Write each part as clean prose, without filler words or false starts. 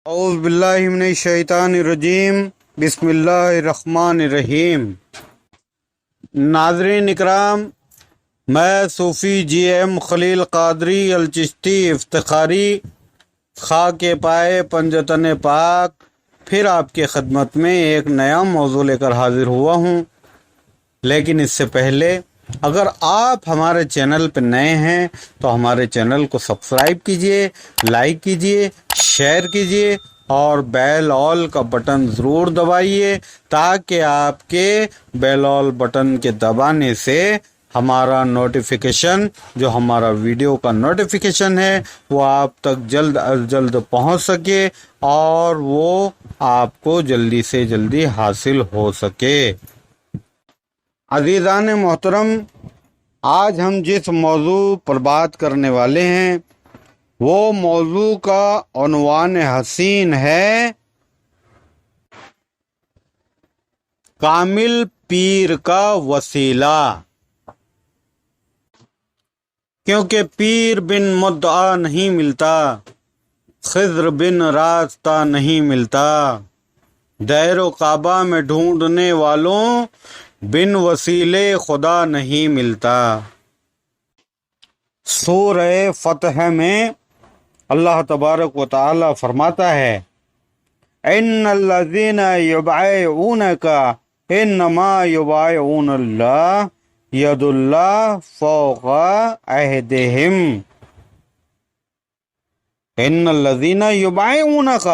اعوذ باللہ من الشیطان الرجیم بسم اللہ الرحمن الرحیم۔ ناظرین اکرام، میں صوفی جی ایم خلیل قادری الچشتی افتخاری خاک پائے پنجتن پاک پھر آپ کی خدمت میں ایک نیا موضوع لے کر حاضر ہوا ہوں۔ لیکن اس سے پہلے اگر آپ ہمارے چینل پہ نئے ہیں تو ہمارے چینل کو سبسکرائب کیجئے، لائک کیجئے، شیئر کیجئے اور بیل آل کا بٹن ضرور دبائیے تاکہ آپ کے بیل آل بٹن کے دبانے سے ہمارا نوٹیفیکیشن، جو ہمارا ویڈیو کا نوٹیفیکیشن ہے، وہ آپ تک جلد از جلد پہنچ سکے اور وہ آپ کو جلدی سے جلدی حاصل ہو سکے۔ عزیزان محترم، آج ہم جس موضوع پر بات کرنے والے ہیں وہ موضوع کا عنوان حسین ہے کامل پیر کا وسیلہ، کیونکہ پیر بن مدعا نہیں ملتا، خضر بن راستہ نہیں ملتا، دیر و کعبہ میں ڈھونڈنے والوں بن وسیلے خدا نہیں ملتا۔ سورہ فتح میں اللہ تبارک و تعالی فرماتا ہے ان الذین یبایعونک انما یبایعون اللہ ید اللہ فوق ایدیہم۔ ان الذین یبایعونک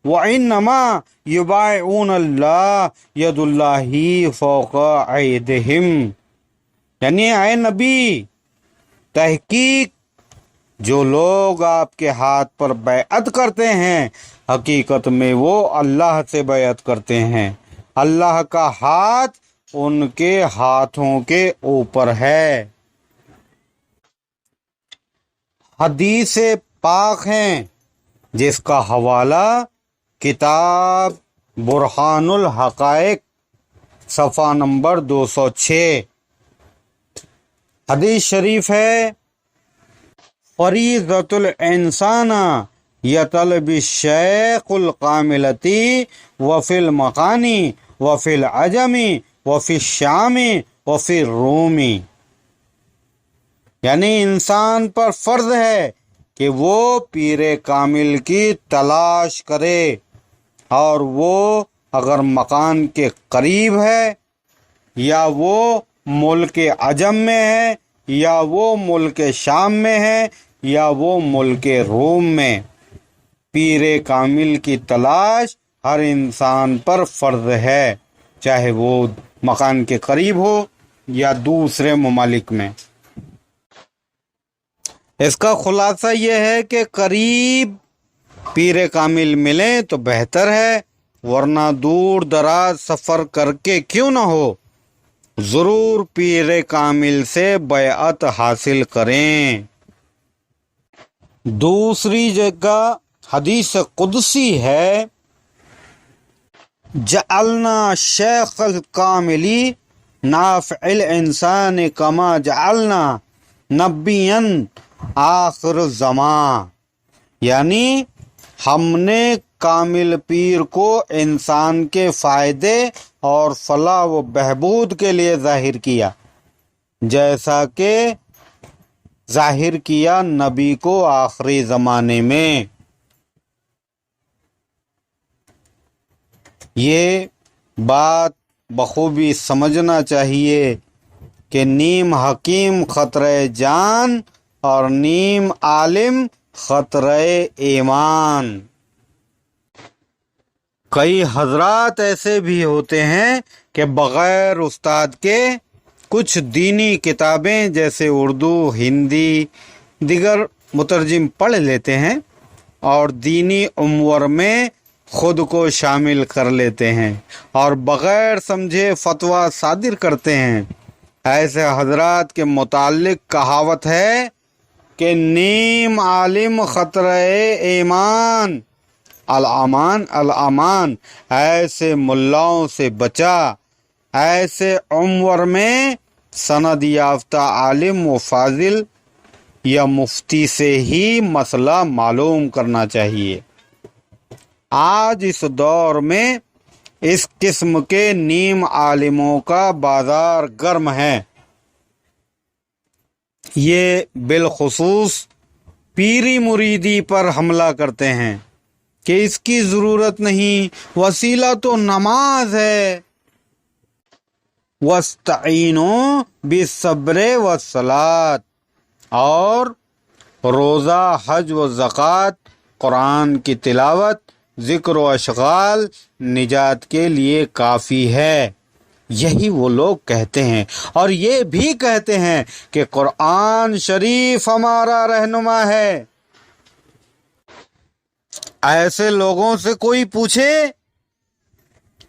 وانما یبایعون اللہ ید اللہ فوق ایدیہم، یعنی اے نبی، تحقیق جو لوگ آپ کے ہاتھ پر بیعت کرتے ہیں حقیقت میں وہ اللہ سے بیعت کرتے ہیں، اللہ کا ہاتھ ان کے ہاتھوں کے اوپر ہے۔ حدیث پاک ہیں جس کا حوالہ کتاب برہان الحقائق صفحہ نمبر 206 حدیث شریف ہے فریضۃ الانسان یطلب الشیخ القاملتی وفی المکانی وفی العجمی وفی الشامی وفی الرومی، یعنی انسان پر فرض ہے کہ وہ پیر کامل کی تلاش کرے، اور وہ اگر مکان کے قریب ہے یا وہ ملک عجم میں ہے یا وہ ملک شام میں ہے یا وہ ملک روم میں، پیر کامل کی تلاش ہر انسان پر فرض ہے، چاہے وہ مکان کے قریب ہو یا دوسرے ممالک میں۔ اس کا خلاصہ یہ ہے کہ قریب پیر کامل ملیں تو بہتر ہے، ورنہ دور دراز سفر کر کے کیوں نہ ہو ضرور پیر کامل سے بیعت حاصل کریں۔ دوسری جگہ حدیث قدسی ہے جعلنا شیخ الکاملی نافع الانسان کما جعلنا نبیا آخر الزمان، یعنی ہم نے کامل پیر کو انسان کے فائدے اور فلاح و بہبود کے لیے ظاہر کیا جیسا کہ ظاہر کیا نبی کو آخری زمانے میں۔ یہ بات بخوبی سمجھنا چاہیے کہ نیم حکیم خطرہ جان اور نیم عالم خطرہ ایمان۔ کئی حضرات ایسے بھی ہوتے ہیں کہ بغیر استاد کے کچھ دینی کتابیں جیسے اردو، ہندی، دیگر مترجم پڑھ لیتے ہیں اور دینی امور میں خود کو شامل کر لیتے ہیں اور بغیر سمجھے فتویٰ صادر کرتے ہیں۔ ایسے حضرات کے متعلق کہاوت ہے کہ نیم عالم خطرہ ایمان، الامان الامان، ایسے ملاؤں سے بچا، ایسے عمر میں سند یافتہ عالم و فاضل یا مفتی سے ہی مسئلہ معلوم کرنا چاہیے۔ آج اس دور میں اس قسم کے نیم عالموں کا بازار گرم ہے۔ یہ بالخصوص پیری مریدی پر حملہ کرتے ہیں کہ اس کی ضرورت نہیں، وسیلہ تو نماز ہے۔ وَاسْتَعِینُوا بِالصَّبْرِ وَالصَّلَاۃِ، اور روزہ، حج و زکوٰۃ، قرآن کی تلاوت، ذکر و اشغال نجات کے لیے کافی ہے۔ یہی وہ لوگ کہتے ہیں، اور یہ بھی کہتے ہیں کہ قرآن شریف ہمارا رہنما ہے۔ ایسے لوگوں سے کوئی پوچھے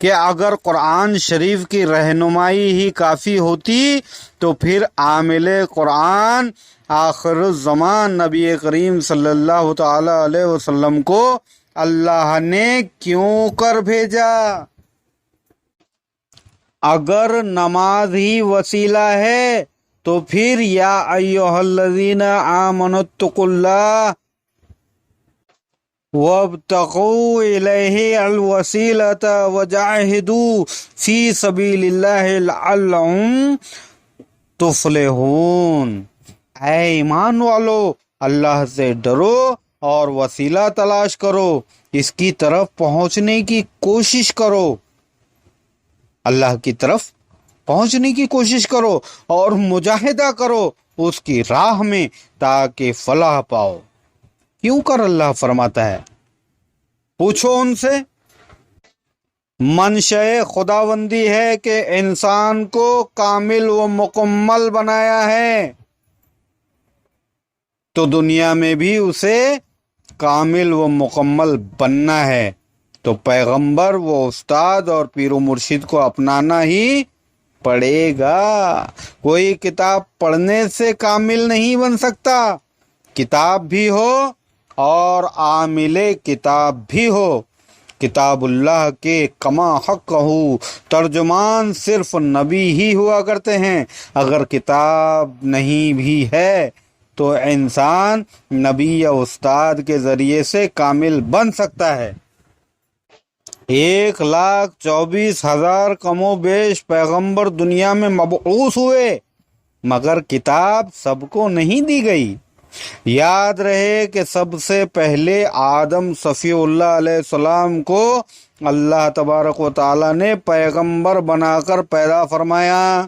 کہ اگر قرآن شریف کی رہنمائی ہی کافی ہوتی تو پھر عامل قرآن آخر الزمان نبی کریم صلی اللہ تعالی علیہ وسلم کو اللہ نے کیوں کر بھیجا؟ اگر نماز ہی وسیلہ ہے تو پھر یا ایھا الذین آمنوا اتقوا اللہ وابتغوا الیہ الوسیلۃ وجاہدوا فی سبیل اللہ لعلکم تفلحون۔ اے ایمان والو، اللہ سے ڈرو اور وسیلہ تلاش کرو، اس کی طرف پہنچنے کی کوشش کرو، اللہ کی طرف پہنچنے کی کوشش کرو اور مجاہدہ کرو اس کی راہ میں تاکہ فلاح پاؤ۔ کیوں کر اللہ فرماتا ہے؟ پوچھو ان سے۔ منشأ خداوندی ہے کہ انسان کو کامل و مکمل بنایا ہے، تو دنیا میں بھی اسے کامل و مکمل بننا ہے، تو پیغمبر و استاد اور پیر و مرشد کو اپنانا ہی پڑے گا۔ کوئی کتاب پڑھنے سے کامل نہیں بن سکتا، کتاب بھی ہو اور عامل کتاب بھی ہو۔ کتاب اللہ کے کما حق ہو ترجمان صرف نبی ہی ہوا کرتے ہیں۔ اگر کتاب نہیں بھی ہے تو انسان نبی یا استاد کے ذریعے سے کامل بن سکتا ہے۔ 1,24,000 کم و بیش پیغمبر دنیا میں مبعوث ہوئے، مگر کتاب سب کو نہیں دی گئی۔ یاد رہے کہ سب سے پہلے آدم صفی اللہ علیہ السلام کو اللہ تبارک و تعالی نے پیغمبر بنا کر پیدا فرمایا۔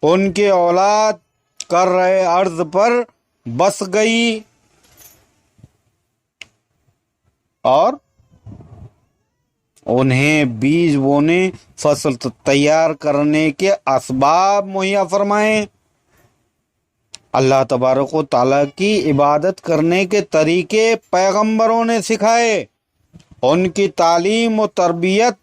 ان کی اولاد کرۂ ارض پر بس گئی اور انہیں بیج بونے، فصل تیار کرنے کے اسباب مہیا فرمائے۔ اللہ تبارک و تعالیٰ کی عبادت کرنے کے طریقے پیغمبروں نے سکھائے۔ ان کی تعلیم و تربیت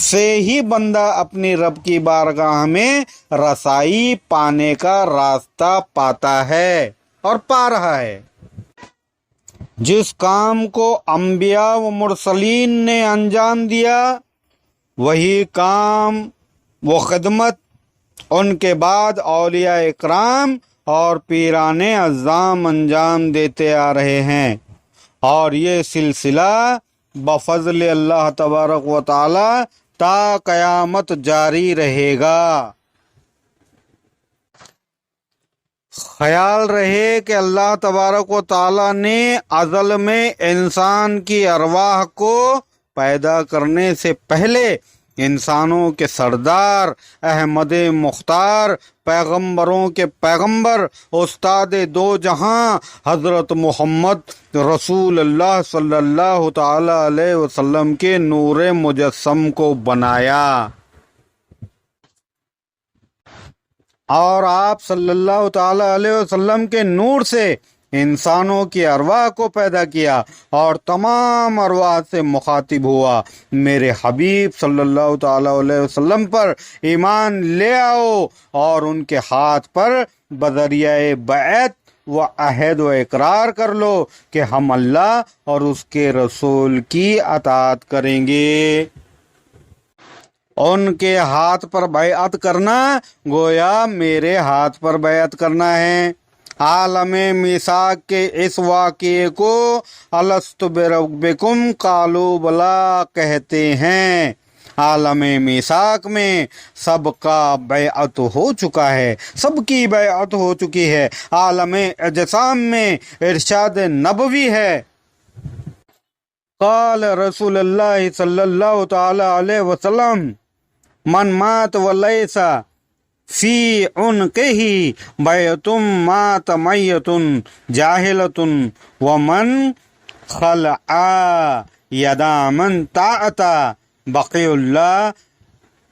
سے ہی بندہ اپنی رب کی بارگاہ میں رسائی پانے کا راستہ پاتا ہے اور پا رہا ہے۔ جس کام کو انبیاء و مرسلین نے انجام دیا، وہی کام و خدمت ان کے بعد اولیاء اکرام اور پیران اعظام انجام دیتے آ رہے ہیں، اور یہ سلسلہ بفضل اللہ تبارک و تعالی تا قیامت جاری رہے گا۔ خیال رہے کہ اللہ تبارک و تعالی نے ازل میں انسان کی ارواح کو پیدا کرنے سے پہلے انسانوں کے سردار، احمد مختار، پیغمبروں کے پیغمبر، استاد دو جہاں حضرت محمد رسول اللہ صلی اللہ تعالی علیہ وسلم کے نور مجسم کو بنایا، اور آپ صلی اللہ تعالی علیہ وسلم کے نور سے انسانوں کی ارواح کو پیدا کیا اور تمام ارواح سے مخاطب ہوا۔ میرے حبیب صلی اللہ تعالی علیہ وسلم پر ایمان لے آؤ اور ان کے ہاتھ پر بذریعہ بیعت و عہد و اقرار کر لو کہ ہم اللہ اور اس کے رسول کی اطاعت کریں گے۔ ان کے ہاتھ پر بیعت کرنا گویا میرے ہاتھ پر بیعت کرنا ہے۔ عالم میثاق کے اس واقعے کو الست بربکم قالوا بلا کہتے ہیں۔ عالم میثاق میں سب کا بیعت ہو چکا ہے، سب کی بیعت ہو چکی ہے۔ عالم اجسام میں ارشاد نبوی ہے۔ قال رسول اللہ صلی اللہ تعالی علیہ وسلم من مات ولیس فی عنقہ بیعۃ مات میت جاہلۃ ومن خلع یدا من طاعت بقی اللہ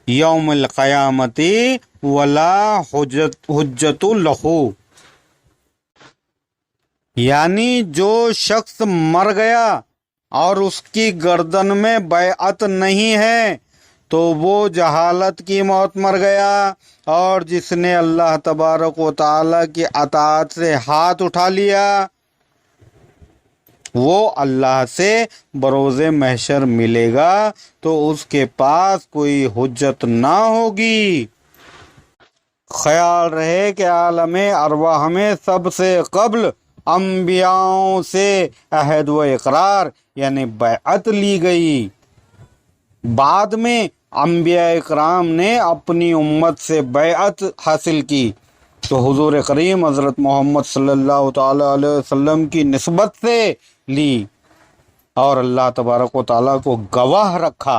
یوم القیامت ولا حجت لہ، یعنی جو شخص مر گیا اور اس کی گردن میں بیعت نہیں ہے تو وہ جہالت کی موت مر گیا، اور جس نے اللہ تبارک و تعالیٰ کی اطاعت سے ہاتھ اٹھا لیا وہ اللہ سے بروز محشر ملے گا تو اس کے پاس کوئی حجت نہ ہوگی۔ خیال رہے کہ عالم ارواح میں سب سے قبل انبیاءوں سے عہد و اقرار یعنی بیعت لی گئی، بعد میں انبیاء اکرام نے اپنی امت سے بیعت حاصل کی تو حضور کریم حضرت محمد صلی اللہ تعالی علیہ وسلم کی نسبت سے لی اور اللہ تبارک و تعالیٰ کو گواہ رکھا۔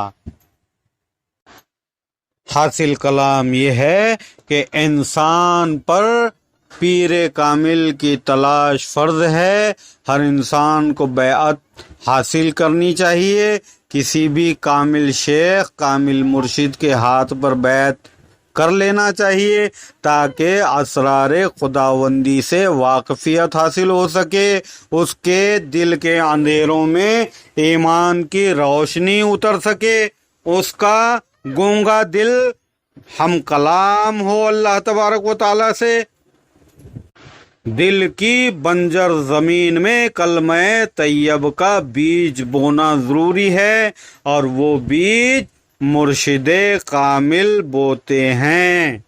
حاصل کلام یہ ہے کہ انسان پر پیر کامل کی تلاش فرض ہے، ہر انسان کو بیعت حاصل کرنی چاہیے، کسی بھی کامل شیخ کامل مرشد کے ہاتھ پر بیعت کر لینا چاہیے تاکہ اسرار خداوندی سے واقفیت حاصل ہو سکے، اس کے دل کے اندھیروں میں ایمان کی روشنی اتر سکے، اس کا گونگا دل ہم کلام ہو اللہ تبارک و تعالیٰ سے۔ دل کی بنجر زمین میں کلمہ طیب کا بیج بونا ضروری ہے، اور وہ بیج مرشد کامل بوتے ہیں۔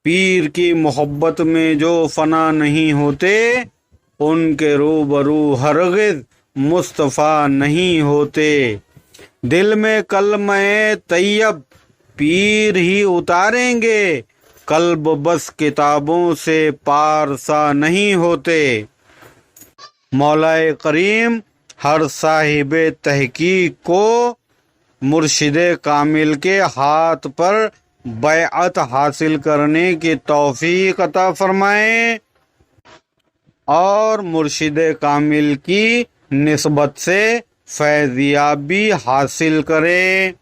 پیر کی محبت میں جو فنا نہیں ہوتے ان کے روبرو ہرگز مصطفیٰ نہیں ہوتے۔ دل میں کلمہ طیب پیر ہی اتاریں گے، قلب بس کتابوں سے پارسا نہیں ہوتے۔ مولا کریم ہر صاحب تحقیق کو مرشد کامل کے ہاتھ پر بیعت حاصل کرنے کی توفیق عطا فرمائیں اور مرشد کامل کی نسبت سے فیضیابی حاصل کریں،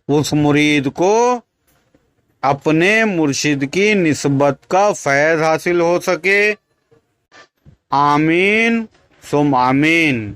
اس مرید کو اپنے مرشد کی نسبت کا فیض حاصل ہو سکے۔ آمین ثم آمین۔